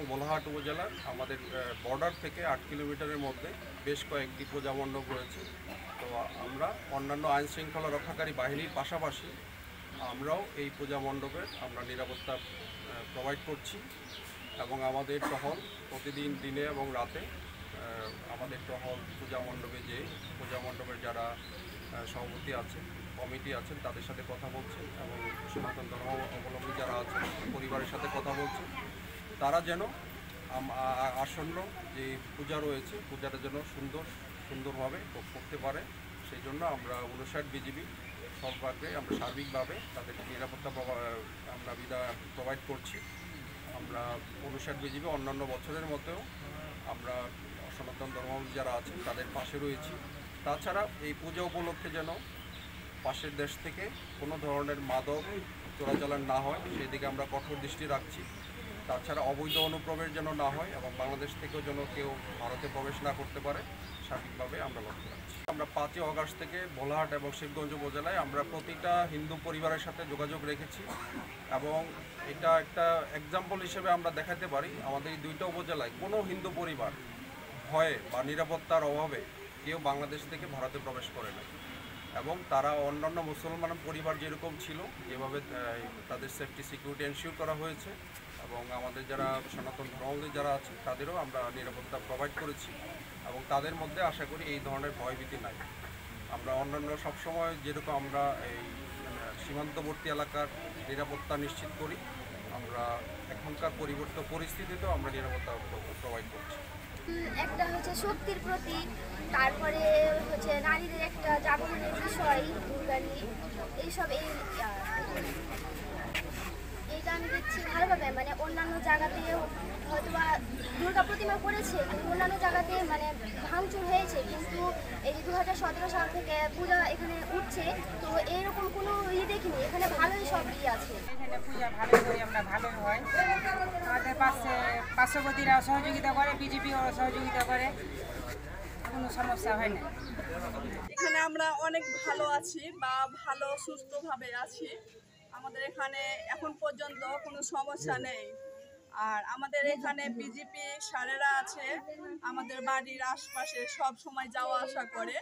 ভোলাহাট উপজেলার আমাদের বর্ডার থেকে 8 কিলোমিটারের মধ্যে বেশ কয়েকটি পূজা মণ্ডপ রয়েছে। তো আমরা অন্যান্য আইন শৃঙ্খলা রক্ষাকারী বাহিনীর পাশাপাশি আমরাও এই পূজা মণ্ডপের আমরা নিরাপত্তা প্রোভাইড করছি এবং আমাদের টহল প্রতিদিন দিনে এবং রাতে আমাদের টহল পূজা মণ্ডপে যে পূজা মণ্ডপের যারা সভাপতি আছেন, কমিটি আছেন, তাদের সাথে কথা বলছেন এবং সনাতন ধর্ম অবলম্বী যারা আছেন পরিবারের সাথে কথা বলছেন, তারা যেন আসন্ন যে পূজা রয়েছে পূজাটা যেন সুন্দরভাবে করতে পারে। সেই জন্য আমরা 59 বিজিবি সর্বাগ্রে আমরা সার্বিকভাবে তাদেরকে নিরাপত্তা আমরা প্রোভাইড করছি। আমরা 59 বিজিবি অন্যান্য বছরের মতেও আমরা সনাতন ধর্মাবলম্বী যারা আছেন তাদের পাশে রয়েছি। তাছাড়া এই পূজা উপলক্ষে যেন পাশের দেশ থেকে কোনো ধরনের মাদক চোরাচালান না হয় সেদিকে আমরা কঠোর দৃষ্টি রাখছি। তাছাড়া অবৈধ অনুপ্রবেশ যেন না হয় এবং বাংলাদেশ থেকেও যেন কেউ ভারতে প্রবেশ না করতে পারে সার্বিকভাবে আমরা লক্ষ্য রাখছি। আমরা 5 অগাস্ট থেকে ভোলাহাট এবং শিবগঞ্জ উপজেলায় আমরা প্রতিটা হিন্দু পরিবারের সাথে যোগাযোগ রেখেছি এবং এটা একটা এক্সাম্পল হিসেবে আমরা দেখাতে পারি আমাদের এই 2টা উপজেলায় কোনো হিন্দু পরিবার ভয়ে বা নিরাপত্তার অভাবে কেউ বাংলাদেশ থেকে ভারতে প্রবেশ করে না এবং তারা অন্যান্য মুসলমান পরিবার যেরকম ছিল যেভাবে তাদের সেফটি সিকিউরিটি এনশিওর করা হয়েছে এবং আমাদের যারা সনাতন ধর্মাবলম্বী যারা আছে তাদেরও আমরা নিরাপত্তা প্রোভাইড করেছি এবং তাদের মধ্যে আশা করি এই ধরনের ভয়ভীতি নাই। আমরা অন্যান্য সবসময় যেরকম আমরা এই সীমান্তবর্তী এলাকার নিরাপত্তা নিশ্চিত করি, আমরা এখনকার পরিবর্তিত পরিস্থিতিতেও আমরা নিরাপত্তা প্রোভাইড করছি। একটা হচ্ছে শক্তির প্রতীক, তারপরে হচ্ছে নারীদের একটা জাগরণের বিষয়, দুর্গানি, এইসব এইটা আমি দেখছি ভালোভাবে। মানে অন্যান্য জায়গাতেও হয়তো বা দুর্গা প্রতিমা করেছে, কিন্তু অন্যান্য জায়গাতে মানে ভাঙচুর হয়েছে, কিন্তু এই 2017 সাল থেকে পূজা এখানে উঠছে, তো এইরকম কোনো দেখিনি। এখানে ভালোই সব আছে, এখানে পূজা ভালোই করি আমরা, ভালোই হয়। আমাদের পার্শ্ববর্তীরাও সহযোগিতা করে, বিজেপিও সহযোগিতা করে, কোনো সমস্যা হয় না। এখানে আমরা অনেক ভালো আছি বা ভালো সুস্থভাবে আছি। আমাদের এখানে এখন পর্যন্ত কোনো সমস্যা নেই। আর আমাদের এখানে বিজেপি স্যারেরা আছে, আমাদের বাড়ির আশপাশে সব সময় যাওয়া আসা করে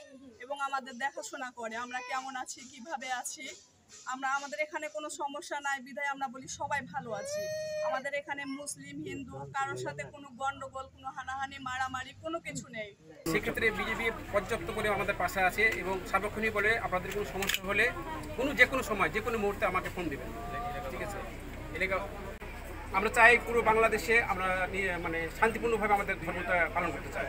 এবং আমাদের দেখাশোনা করে আমরা কেমন আছি, কিভাবে আছি। আমাদের এখানে কোনো সমস্যা নাই বিধায় আমরা বলি সবাই ভালো আছি। আমাদের এখানে মুসলিম হিন্দু কারোর সাথে কোনো গন্ডগোল, কোনো হানাহানি, মারামারি কোনো কিছু নেই। সেক্ষেত্রে বিজেপি পর্যাপ্ত করে আমাদের পাশে আছে এবং সার্বক্ষণিক বলে আপনাদের কোনো সমস্যা হলে যে কোনো সময় যে কোনো মুহূর্তে আমাকে ফোন দেবেন, ঠিক আছে? এলাকা আমরা চাই পুরো বাংলাদেশে আমরা শান্তিপূর্ণভাবে আমাদের ধর্মটা পালন করতে চাই।